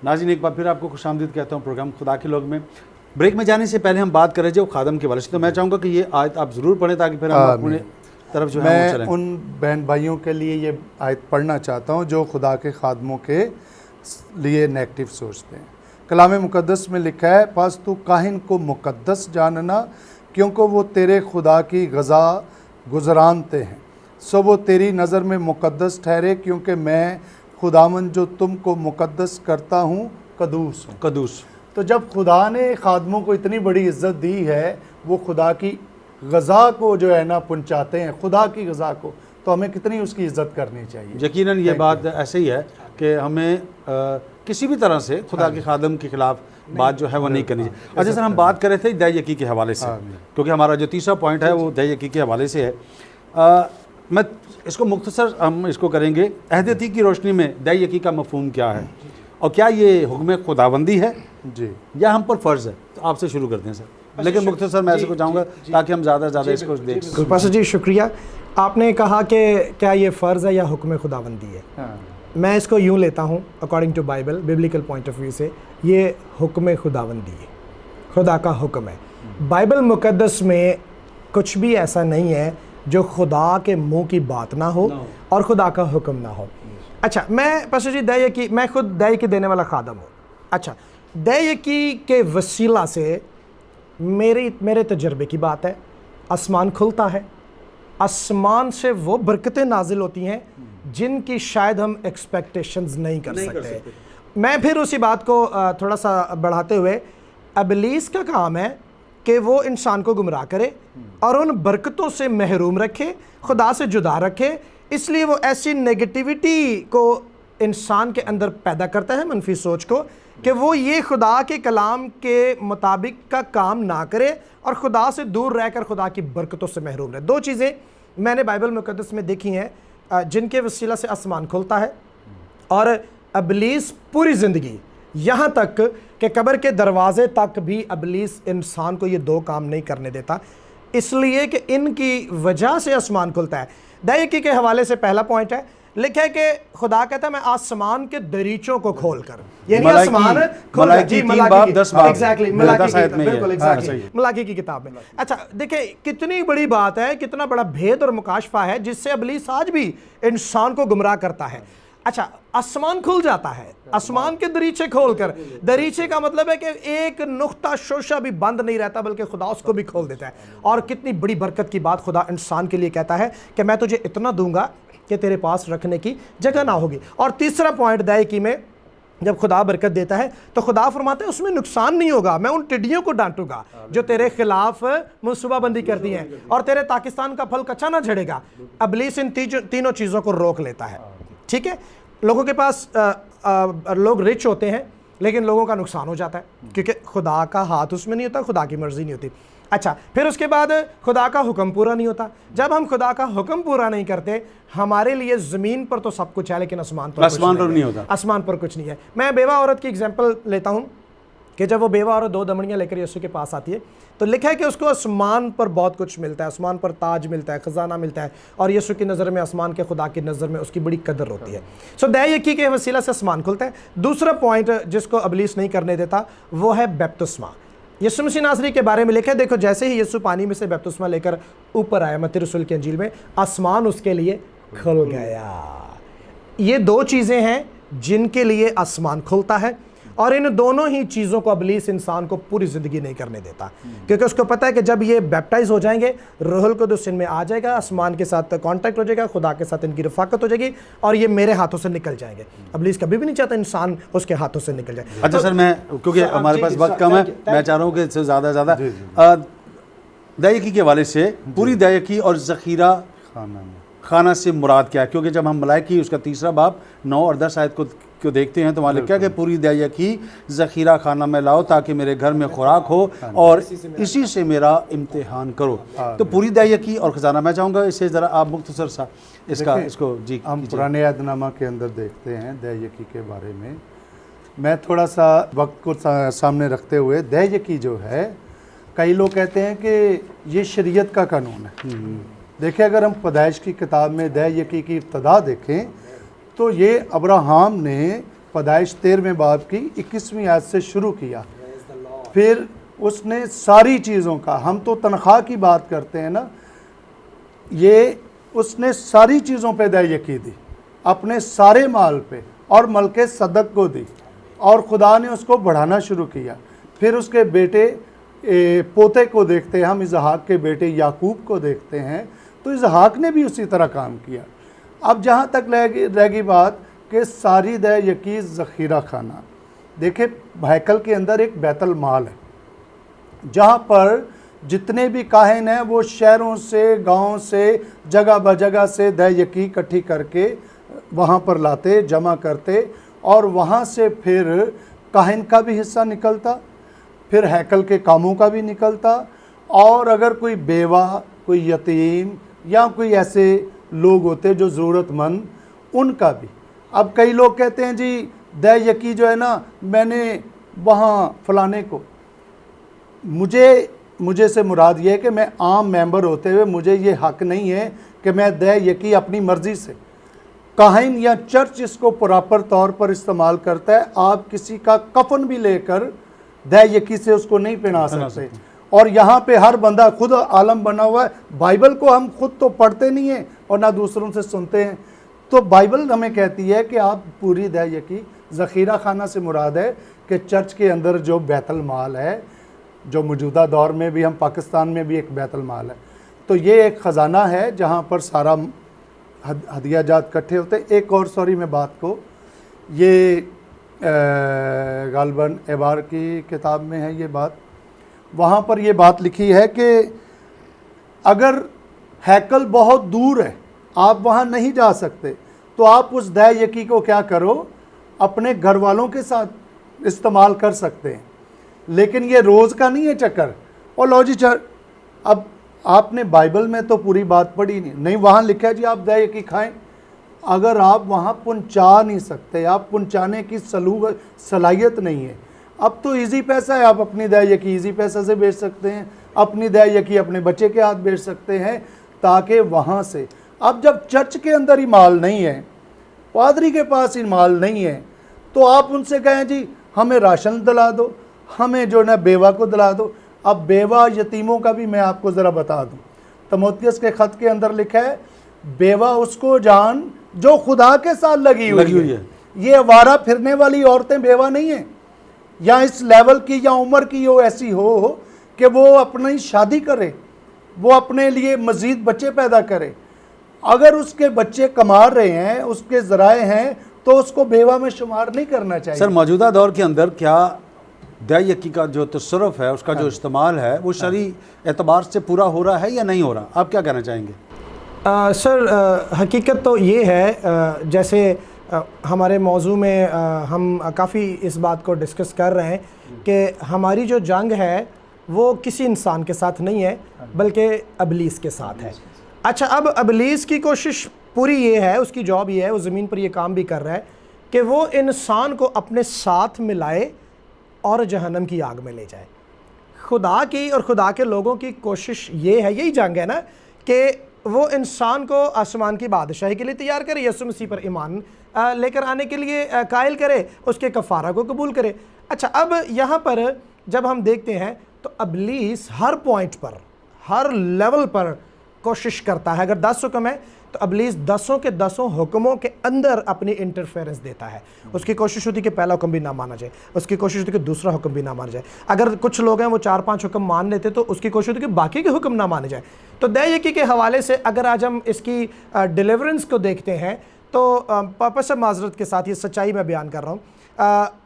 नाज़रीन, एक बार फिर आपको खुशामदीद कहता हूँ प्रोग्राम खुदा के लोग में। ब्रेक में जाने से पहले हम बात कर रहे थे खादम के वाले से, तो मैं चाहूँगा कि ये आयत आप ज़रूर पढ़ें ताकि फिर हम अपने तरफ जो है वो चलें। मैं उन बहन भाइयों के लिए ये आयत पढ़ना चाहता हूँ जो खुदा के खादमों के लिए नेगेटिव सोचते हैं। कलाम मुकद्दस में लिखा है, पास तू काहिन को मुकद्दस जानना, क्योंकि वो तेरे खुदा की गज़ा गुज़रानते हैं, सो वो तेरी नज़र में मुकद्दस ठहरे, क्योंकि मैं खुदावन जो तुमको मुकद्दस करता हूँ कदूस हूँ। कदूस। तो जब खुदा ने खादमों को इतनी बड़ी इज़्ज़त दी है, वो खुदा की गज़ा को जो है ना पहुँचाते हैं, खुदा की गज़ा को, तो हमें कितनी उसकी इज़्ज़त करनी चाहिए। यकीनन ये बात ऐसे ही है कि हमें किसी भी तरह से खुदा के खादम के ख़िलाफ़ बात जो है वो नहीं करनी चाहिए। अच्छा सर, हम बात कर रहे थे दय यकी के हवाले से, क्योंकि हमारा जो तीसरा पॉइंट है वो दय यकी के हवाले से है। मैं इसको मुख्तसर हम इसको करेंगे। अहद अतीक की रोशनी में दय यकी का मफ़हूम क्या है और क्या ये हुक्म खुदाबंदी है जी या हम पर फ़र्ज़ है? तो आपसे शुरू करते हैं सर, लेकिन मुख्तसर मैं ऐसे को चाहूँगा ताकि हम ज़्यादा से ज़्यादा इसको देख सकें। पाशा जी शुक्रिया। आपने कहा कि क्या ये फ़र्ज़ है या हुक्म खुदाबंदी है। मैं इसको यूँ लेता हूँ according to Bible, biblical point of view से, ये हुक्म खुदाबंदी है, खुदा का हुक्म है। बाइबल मुकद्दस में कुछ भी ऐसा नहीं है जो खुदा के मुंह की बात ना हो और खुदा का हुक्म ना हो। अच्छा, मैं पाशा जी दय यकी, मैं खुद दय यकी देने वाला खादम हूँ। अच्छा, दय यकी के वसीला से मेरे तजर्बे की बात है, आसमान खुलता है, आसमान से वो बरकतें नाजिल होती हैं जिनकी शायद हम एक्सपेक्टेशंस नहीं कर सकते। मैं फिर उसी बात को थोड़ा सा बढ़ाते हुए, इब्लीस का काम है कि वो इंसान को गुमराह करे और उन बरकतों से महरूम रखे, खुदा से जुदा रखे। इसलिए वो ऐसी नेगेटिविटी को इंसान के अंदर पैदा करता है, मनफी सोच को, कि वो ये खुदा के कलाम के मुताबिक का काम ना करे और खुदा से दूर रहकर खुदा की बरकतों से महरूम रहे। दो चीज़ें मैंने बाइबल मुकद्दस में देखी हैं जिनके वसीला से आसमान खुलता है और इब्लीस पूरी ज़िंदगी, यहाँ तक कि कब्र के दरवाजे तक भी इब्लीस इंसान को ये दो काम नहीं करने देता, इसलिए कि इनकी वजह से आसमान खुलता है। दय यकी के हवाले से पहला पॉइंट है, लिखा है कि खुदा कहता है मैं आसमान के दरीचों को खोल कर, यानी आसमान मलाकी की किताब में। अच्छा देखिए कितनी बड़ी बात है, कितना बड़ा भेद और मुकाशफा है जिससे इब्लीस आज भी इंसान को गुमराह करता है। अच्छा, आसमान खुल जाता है, आसमान के दरीचे खोलकर, दरीचे का मतलब है कि एक नुक्ता शोशा भी बंद नहीं रहता बल्कि खुदा उसको भी खोल देता है। और कितनी बड़ी बरकत की बात खुदा इंसान के लिए कहता है कि मैं तुझे इतना दूंगा कि तेरे पास रखने की जगह ना होगी। और तीसरा पॉइंट दय यकी में, जब खुदा बरकत देता है तो खुदा फरमाता है उसमें नुकसान नहीं होगा, मैं उन टिड्डियों को डांटूंगा जो तेरे खिलाफ मनसूबाबंदी करती हैं और तेरे पाकिस्तान का फल कच्चा ना झड़ेगा। इब्लीस इन तीनों चीज़ों को रोक लेता है। ठीक है, लोगों के पास लोग रिच होते हैं लेकिन लोगों का नुकसान हो जाता है क्योंकि खुदा का हाथ उसमें नहीं होता, खुदा की मर्जी नहीं होती। अच्छा, फिर उसके बाद खुदा का हुक्म पूरा नहीं होता। जब हम खुदा का हुक्म पूरा नहीं करते, हमारे लिए ज़मीन पर तो सब कुछ है लेकिन आसमान पर नहीं होता, आसमान पर कुछ नहीं है। मैं बेवा औरत की एग्जांपल लेता हूँ कि जब वो बेवा औरत 2 दमड़ियाँ लेकर यीशु के पास आती है तो लिखा है कि उसको आसमान पर बहुत कुछ मिलता है, आसमान पर ताज मिलता है, ख़जाना मिलता है और यीशु की नज़र में, आसमान के खुदा की नज़र में उसकी बड़ी कदर होती है। सो दय यकी के वसीला से आसमान खुलता है। दूसरा पॉइंट जिसको इब्लीस नहीं करने देता वो है बपतिस्मा। यीशु मसीह नासरी के बारे में लिखा है, देखो जैसे ही यीशु पानी में से बपतिस्मा लेकर ऊपर आया, मत्ती रसूल की इंजील में, आसमान उसके लिए खुल गया। ये 2 चीज़ें हैं जिनके लिए आसमान खुलता है और इन दोनों ही चीज़ों को इब्लीस इंसान को पूरी ज़िंदगी नहीं करने देता क्योंकि उसको पता है कि जब ये बैप्टाइज हो जाएंगे, रूहुल कुद्दुस इनमें आ जाएगा, आसमान के साथ कांटेक्ट हो जाएगा, खुदा के साथ इनकी रफ़ाकत हो जाएगी और ये मेरे हाथों से निकल जाएंगे। इब्लीस कभी भी नहीं चाहता इंसान उसके हाथों से निकल जाए। अच्छा सर, मैं क्योंकि हमारे पास वक्त कम है, मैं चाह रहा हूँ कि इससे ज़्यादा ज़्यादा दय यकी के हवाले से पूरी दय यकी और ज़ख़ीरा खाना से मुराद क्या है? क्योंकि जब हम मलाइकी उसका 3 बाब 9 और 10 आयत को देखते हैं तो वहाँ लिखा है कि पूरी दय यकी ज़ख़ीरा खाना में लाओ ताकि मेरे घर में खुराक हो और इसी से मेरा इम्तिहान करो। तो पूरी दय यकी और ख़जाना, मैं चाहूँगा इससे ज़रा आप मुख्तसर सा इसको जी। हम पुराने अहदनामा के अंदर देखते हैं दय यकी के बारे में। मैं थोड़ा सा वक्त को सामने रखते हुए, दय यकी जो है, कई लोग कहते हैं कि ये शरीयत का कानून है, देखिए अगर हम पैदाइश की किताब में दह यकी की इब्तदा देखें तो ये अब्राहम ने पैदाइश 13वें बाब की 21वीं आयत से शुरू किया। फिर उसने सारी चीज़ों का, हम तो तनख्वाह की बात करते हैं ना, ये उसने सारी चीज़ों पे दह यकी दी, अपने सारे माल पे, और मलके सदक को दी, और खुदा ने उसको बढ़ाना शुरू किया। फिर उसके बेटे पोते को देखते हैं हम, इसहाक के बेटे याकूब को देखते हैं, तो इसहाक ने भी उसी तरह काम किया। अब जहाँ तक रह गई बात कि सारी दह यकी ज़ख़ीरा खाना, देखिए हैकल के अंदर एक बैतुल माल है जहाँ पर जितने भी काहिन हैं वो शहरों से, गांव से, जगह ब जगह से दह यकी इकट्ठी करके वहाँ पर लाते, जमा करते, और वहाँ से फिर काहिन का भी हिस्सा निकलता, फिर हैकल के कामों का भी निकलता, और अगर कोई बेवा, कोई यतीम या कोई ऐसे लोग होते जो ज़रूरतमंद, उनका भी। अब कई लोग कहते हैं जी दह यकी जो है ना, मैंने वहाँ फलाने को, मुझे से मुराद ये है कि मैं आम मेंबर होते हुए मुझे ये हक नहीं है कि मैं दह यकी अपनी मर्ज़ी से, काहिन या चर्च इसको प्रॉपर तौर पर इस्तेमाल करता है। आप किसी का कफन भी लेकर दह यकी से उसको नहीं पहना सकते। और यहाँ पे हर बंदा खुद आलम बना हुआ है। बाइबल को हम खुद तो पढ़ते नहीं हैं और ना दूसरों से सुनते हैं, तो बाइबल हमें कहती है कि आप पूरी दह यकी, ज़ख़ीरा खाना से मुराद है कि चर्च के अंदर जो बैतुल माल है, जो मौजूदा दौर में भी, हम पाकिस्तान में भी एक बैतुल माल है, तो ये एक ख़जाना है जहाँ पर सारा हदिया जात इकट्ठे होते हैं। एक और सॉरी मैं बात को, ये गालबन एबार की किताब में है ये बात, वहाँ पर ये बात लिखी है कि अगर हैकल बहुत दूर है, आप वहाँ नहीं जा सकते, तो आप उस दह यकी को क्या करो, अपने घर वालों के साथ इस्तेमाल कर सकते हैं, लेकिन ये रोज़ का नहीं है चक्कर। और लो जी अब आपने बाइबल में तो पूरी बात पढ़ी नहीं, वहाँ लिखा है जी आप दह यकी खाएं। अगर आप वहाँ पहुँचा नहीं सकते, आप पहुँचाने की सलाहियत नहीं है, अब तो इजी पैसा है, आप अपनी दह यकी इजी पैसा से बेच सकते हैं, अपनी दह यकी अपने बच्चे के हाथ बेच सकते हैं, ताकि वहाँ से। अब जब चर्च के अंदर ही माल नहीं है, पादरी के पास ही माल नहीं है, तो आप उनसे कहें जी हमें राशन दिला दो, हमें जो ना बेवा को दिला दो। अब बेवा यतीमों का भी मैं आपको ज़रा बता दूं, तीमुथियुस के ख़त के अंदर लिखा है, बेवा उसको जान जो खुदा के साथ लगी हुई है। ये आवारा फिरने वाली औरतें बेवा नहीं हैं, या इस लेवल की या उम्र की हो, ऐसी हो कि वो अपनी शादी करे, वो अपने लिए मज़ीद बच्चे पैदा करे। अगर उसके बच्चे कमा रहे हैं, उसके ज़राए हैं, तो उसको बेवा में शुमार नहीं करना चाहिए। सर मौजूदा दौर के अंदर क्या दह यकी का जो तसर्रुफ़ है, उसका जो इस्तेमाल है, वो शरई एतबार से पूरा हो रहा है या नहीं हो रहा? आप क्या कहना चाहेंगे? सर हकीकत तो ये है, जैसे हमारे मौजू में हम काफ़ी इस बात को डिस्कस कर रहे हैं कि हमारी जो जंग है वो किसी इंसान के साथ नहीं है, बल्कि अबलीस के साथ है। अच्छा, अब अबलीस की कोशिश पूरी ये है, उसकी जॉब ये है, वो ज़मीन पर ये काम भी कर रहा है कि वो इंसान को अपने साथ मिलाए और जहन्नम की आग में ले जाए। खुदा की और खुदा के लोगों की कोशिश ये है, यही जंग है ना, कि वो इंसान को आसमान की बादशाही के लिए तैयार करे, यीशु मसीह पर ईमान लेकर आने के लिए कायल करे, उसके कफ़ारा को कबूल करे। अच्छा, अब यहाँ पर जब हम देखते हैं तो अबलीस हर पॉइंट पर, हर लेवल पर कोशिश करता है। अगर 10 हुक्म है तो अबलीस 10 के 10 हुक्मों के अंदर अपनी इंटरफेरेंस देता है। उसकी कोशिश होती है कि पहला हुक्म भी ना माना जाए, उसकी कोशिश होती है कि दूसरा हुक्म भी ना माना जाए। अगर कुछ लोग हैं वो 4-5 हुक्म मान लेते तो उसकी कोशिश होती है कि बाकी के हुक्म ना माने जाए। तो दह यकी के हवाले से अगर आज हम इसकी डिलीवरेंस को देखते हैं तो पापा से माजरत के साथ ये सच्चाई मैं बयान कर रहा हूँ,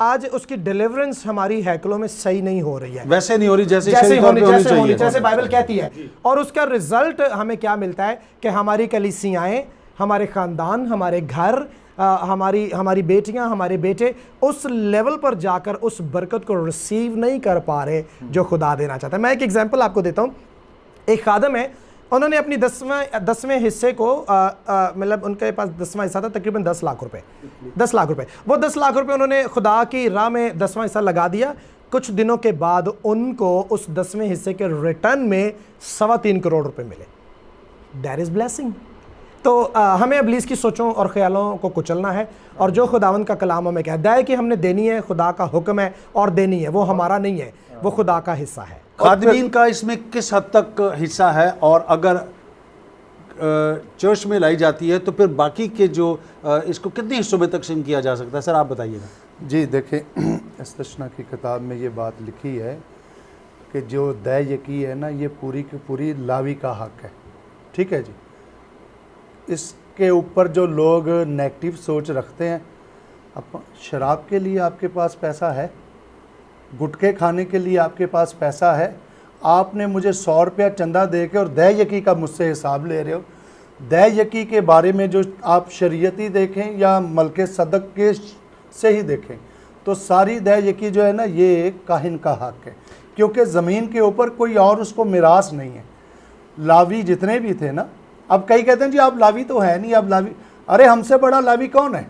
आज उसकी डिलीवरेंस हमारी हैकलों में सही नहीं हो रही है, वैसे नहीं हो रही जैसे जैसे बाइबल कहती है। और उसका रिजल्ट हमें क्या मिलता है कि हमारी कलीसियाएं, हमारे ख़ानदान, हमारे घर, हमारी बेटियां, हमारे बेटे उस लेवल पर जाकर उस बरकत को रिसीव नहीं कर पा रहे जो खुदा देना चाहता है। मैं एक एग्जांपल आपको देता हूँ। एक खादम है, उन्होंने अपनी 10वें हिस्से को मतलब उनके पास 10वां हिस्सा था, तकरीबन 10 लाख रुपए, 10 लाख रुपए, वो 10 लाख रुपए उन्होंने खुदा की राह में 10वां हिस्सा लगा दिया। कुछ दिनों के बाद उनको उस 10वें हिस्से के रिटर्न में 3.25 करोड़ रुपए मिले। There is blessing. तो हमें इब्लीस की सोचों और ख्यालों को कुचलना है, और जो खुदावंद का कलाम हमें कहता है कि हमने देनी है, खुदा का हुक्म है और देनी है, वो हमारा नहीं है, वो खुदा का हिस्सा है। खादिमीन का इसमें किस हद तक हिस्सा है, और अगर चर्च में लाई जाती है तो फिर बाकी के जो इसको कितने हिस्सों में तकसीम किया जा सकता है? सर आप बताइएगा। जी देखिए, इस्तशना की किताब में ये बात लिखी है कि जो दै यकी है ना, ये पूरी की पूरी लावी का हक है। ठीक है जी। इसके ऊपर जो लोग नेगेटिव सोच रखते हैं, अब शराब के लिए आपके पास पैसा है, गुटखे खाने के लिए आपके पास पैसा है, आपने मुझे 100 रुपया चंदा दे के और दै यकी का मुझसे हिसाब ले रहे हो। दै यकी के बारे में जो आप शरीयती देखें या मलके सदक के से ही देखें, तो सारी दै यकी जो है ना, ये काहिन का हक है, क्योंकि ज़मीन के ऊपर कोई और उसको मिरास नहीं है। लावी जितने भी थे ना, अब कई कहते हैं जी आप लावी तो है नहीं, आप लावी, अरे हमसे बड़ा लावी कौन है?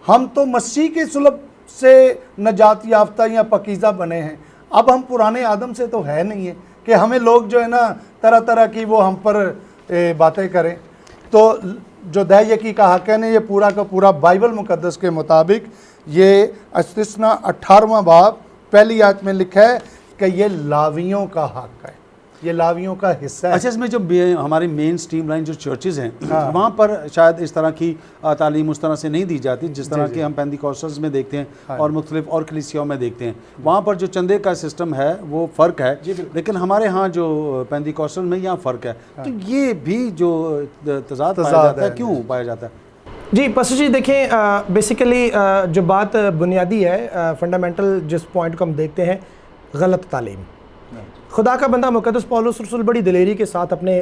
हम तो मसीह के सुलभ से नजात याफ्ता या पकीज़ा बने हैं। अब हम पुराने आदम से तो है नहीं है कि हमें लोग जो है ना तरह तरह की वो हम पर बातें करें। तो जो दै यकी का हक है ना, ये पूरा का पूरा बाइबल मुकद्दस के मुताबिक ये इस्तिस्ना 18वां बाब पहली आयत में लिखा है कि ये लावियों का हक है, ये लावियों का हिस्सा है। अच्छा, इसमें जो हमारी मेन स्ट्रीम लाइन जो चर्चेज़ हैं, वहाँ पर शायद इस तरह की तालीम उस तरह से नहीं दी जाती जिस तरह की हम पेंटिकॉस्टल्स में देखते हैं और मुख्तलिफ और कलीसियाओं में देखते हैं। वहाँ पर जो चंदे का सिस्टम है वो फ़र्क है, लेकिन हमारे यहाँ जो पेंटिकॉस्टल में यहाँ फ़र्क है। तो ये भी जो तजाद पाया जाता है, क्यों पाया जाता है? जी पास्टर जी देखें, बेसिकली जो बात बुनियादी है, फंडामेंटल जिस पॉइंट को हम देखते हैं, गलत तालीम। खुदा का बंदा मुकद्दस पौलुस रसूल बड़ी दिलेरी के साथ अपने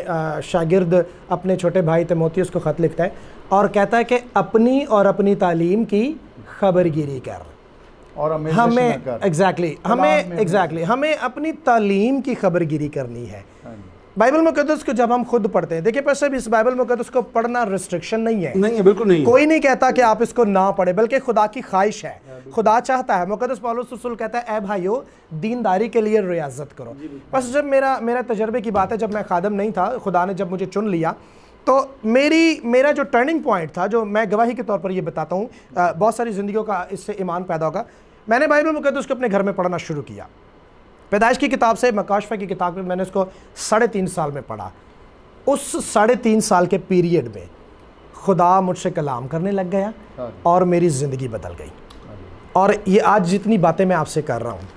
शागिर्द, अपने छोटे भाई तिमोथियुस को ख़त लिखता है और कहता है कि अपनी और अपनी तालीम की खबरगिरी कर, और हमें हमें अपनी तालीम की खबरगिरी करनी है। बाइबल मुकद्दस को जब हम खुद पढ़ते हैं, देखिए पर इस बाइबल मुकद्दस को पढ़ना रिस्ट्रिक्शन नहीं है, नहीं है, बिल्कुल नहीं। कोई नहीं कहता कि आप इसको ना पढ़े, बल्कि खुदा की ख्वाहिश है, खुदा चाहता है। मुकद्दस पौलुस रसूल कहता है, ए भाइयों दीनदारी के लिए रियाजत करो। बस जब मेरा तजर्बे की बात है, जब मैं खादम नहीं था, खुदा ने जब मुझे चुन लिया, तो मेरा जो टर्निंग पॉइंट था, जो मैं गवाही के तौर पर ये बताता हूँ, बहुत सारी ज़िंदगियों का इससे ईमान पैदा होगा। मैंने बाइबल मुकद्दस को अपने घर में पढ़ना शुरू किया। पैदाइश की किताब से मकाशफा की किताब में मैंने उसको 3.5 साल में पढ़ा। उस 3.5 साल के पीरियड में खुदा मुझसे कलाम करने लग गया और मेरी ज़िंदगी बदल गई। और ये आज जितनी बातें मैं आपसे कर रहा हूँ,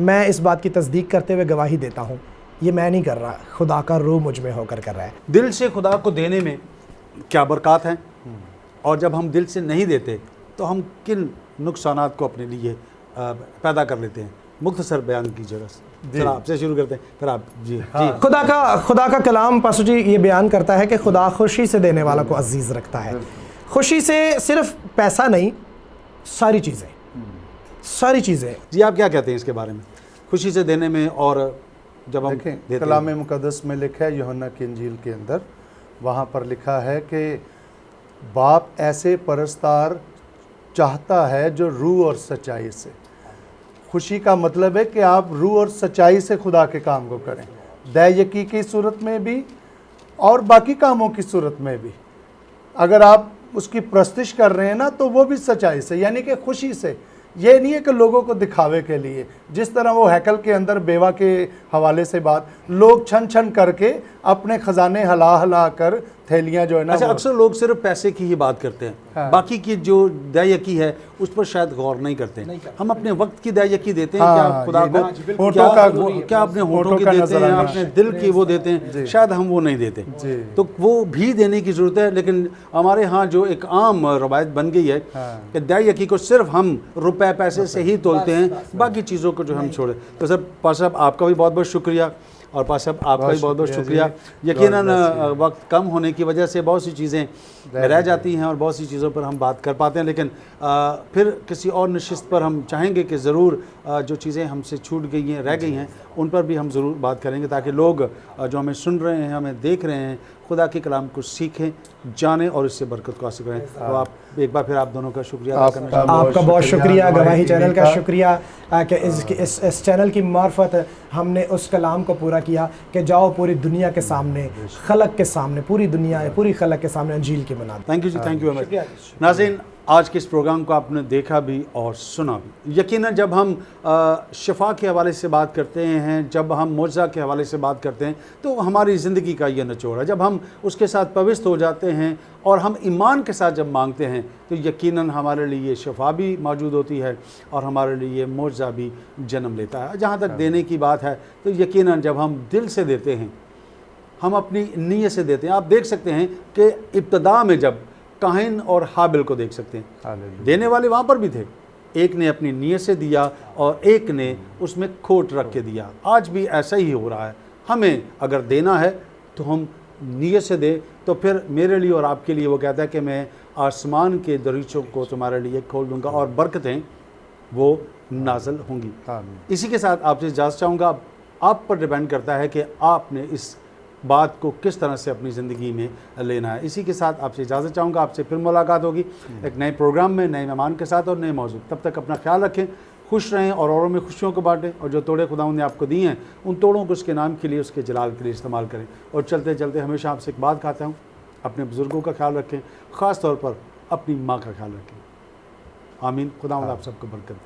मैं इस बात की तस्दीक करते हुए गवाही देता हूँ, ये मैं नहीं कर रहा, खुदा का रूह मुझ में होकर कर रहा है। दिल से खुदा को देने में क्या बरक़ात हैं, और जब हम दिल से नहीं देते तो हम किन नुकसानात को अपने लिए पैदा कर लेते हैं, मुख्तसर बयान कीजिएगा। सर आपसे शुरू करते हैं, फिर आप। जी खुदा का कलाम पास्टर जी ये बयान करता है कि खुदा खुशी से देने वाला को अजीज़ रखता है। खुशी से सिर्फ पैसा नहीं, सारी चीज़ें। जी आप क्या कहते हैं इसके बारे में, खुशी से देने में? और जब हम कलाम मुकद्दस में लिखा है, यूहन्ना की इंजील के अंदर, वहाँ पर लिखा है कि बाप ऐसे परस्तार चाहता है जो रूह और सच्चाई से। खुशी का मतलब है कि आप रूह और सच्चाई से खुदा के काम को करें, दै यकी की सूरत में भी और बाकी कामों की सूरत में भी। अगर आप उसकी प्रस्तिश कर रहे हैं ना, तो वो भी सच्चाई से, यानी कि खुशी से। ये नहीं है कि लोगों को दिखावे के लिए, जिस तरह वो हैकल के अंदर बेवा के हवाले से बात, लोग छन छन करके अपने ख़जाने हला हला कर थैलियाँ जो है ना। अच्छा, अक्सर लोग सिर्फ पैसे की ही बात करते हैं, बाकी की जो दै यकी है उस पर शायद गौर नहीं करते। हम अपने वक्त की दै यकी देते हैं, क्या खुदा को क्या अपने होठों की देते हैं, अपने दिल की वो देते हैं, शायद हम वो नहीं देते। तो वो भी देने की ज़रूरत है। लेकिन हमारे यहाँ जो एक आम रवायत बन गई है कि दै यकी को सिर्फ हम रुपए पैसे से ही तोलते हैं, बाकी चीज़ों को जो हम छोड़े। तो सर पास साहब आपका भी बहुत बहुत शुक्रिया, और पास साहब आपका भी बहुत बहुत शुक्रिया। यकीनन वक्त कम होने की वजह से बहुत सी चीज़ें रह जाती हैं और बहुत सी चीज़ों पर हम बात कर पाते हैं, लेकिन फिर किसी और नशिस्त पर हम चाहेंगे कि ज़रूर जो चीज़ें हमसे छूट गई हैं, रह गई हैं, उन पर भी हम ज़रूर बात करेंगे, ताकि लोग जो हमें सुन रहे हैं, हमें देख रहे हैं, खुदा के कलाम को सीखें, जानें और इससे बरकत को हासिल करें। तो आप एक बार फिर आप दोनों का शुक्रिया अदा करना चाहूँगा। आपका बहुत शुक्रिया, गवाही चैनल का शुक्रिया कि इस चैनल की मार्फत हमने उस कलाम को पूरा किया कि जाओ पूरी दुनिया के सामने, खलक के सामने, पूरी दुनिया, पूरी खलक के सामने अंजील की बना। थैंक यू जी, थैंक यू वेरी मच। नाज़रीन, आज के इस प्रोग्राम को आपने देखा भी और सुना भी। यकीनन जब हम शिफा के हवाले से बात करते हैं, जब हम मुआज़ा के हवाले से बात करते हैं, तो हमारी ज़िंदगी का ये निचोड़ है। जब हम उसके साथ पवित्र हो जाते हैं और हम ईमान के साथ जब मांगते हैं, तो यकीनन हमारे लिए शिफा भी मौजूद होती है और हमारे लिए मुआज़ा भी जन्म लेता है। जहाँ तक देने की बात है, तो यकीनन जब हम दिल से देते हैं, हम अपनी नीयत से देते हैं। आप देख सकते हैं कि इब्तदा में जब काहिन और हाबिल को देख सकते हैं, देने वाले वहाँ पर भी थे। एक ने अपनी नीयत से दिया और एक ने उसमें खोट रख के दिया। आज भी ऐसा ही हो रहा है। हमें अगर देना है तो हम नीयत से दें। तो फिर मेरे लिए और आपके लिए वो कहता है कि मैं आसमान के दरीचों को तुम्हारे लिए खोल दूंगा और बरकतें वो नाज़िल होंगी। इसी के साथ आपसे इजाज़त चाहूँगा। आप पर डिपेंड करता है कि आपने इस बात को किस तरह से अपनी ज़िंदगी में लेना है। इसी के साथ आपसे इजाज़त चाहूँगा। आपसे फिर मुलाकात होगी एक नए प्रोग्राम में, नए मेहमान के साथ और नए मौजूद। तब तक अपना ख्याल रखें, खुश रहें और औरों में खुशियों को बांटें। और जो तोड़े खुदा ने आपको दिए हैं, उन तोड़ों को उसके नाम के लिए, उसके जलाल के लिए इस्तेमाल करें। और चलते चलते हमेशा आपसे एक बात कहता हूँ, अपने बुज़ुर्गों का ख्याल रखें, ख़ास तौर पर अपनी माँ का ख्याल रखें। आमीन। खुदा आप सबको बरकत।